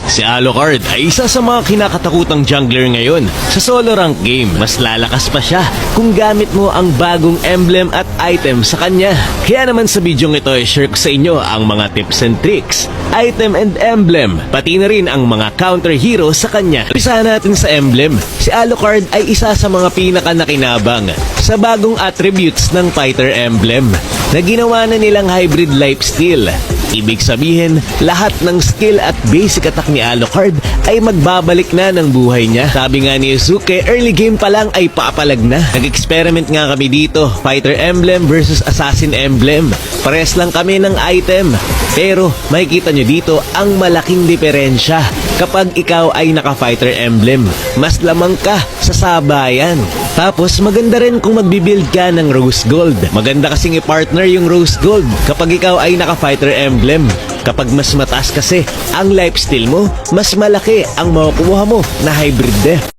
Si Alucard ay isa sa mga kinakatakutang jungler ngayon. Sa solo rank game, mas lalakas pa siya kung gamit mo ang bagong emblem at item sa kanya. Kaya naman sa video ito ay share ko sa inyo ang mga tips and tricks, item and emblem, pati na rin ang mga counter hero sa kanya. Umpisahan natin sa emblem. Si Alucard ay isa sa mga pinaka-nakinabang sa bagong attributes ng fighter emblem na ginawa na nilang hybrid lifesteal. Ibig sabihin, lahat ng skill at basic attack ni Alucard ay magbabalik na ng buhay niya. Sabi nga ni Yusuke, early game pa lang ay papalag na. Nag-experiment nga kami dito, fighter emblem versus assassin emblem. Pares lang kami ng item. Pero makikita nyo dito ang malaking diferensya kapag ikaw ay naka-fighter emblem. Mas lamang ka sa sabayan. Tapos maganda rin kung magbibuild ka ng rose gold. Maganda kasing i-partner yung rose gold kapag ikaw ay naka-fighter emblem. Kapag mas mataas kasi ang lifesteal mo, mas malaki ang makukuha mo na hybrid death.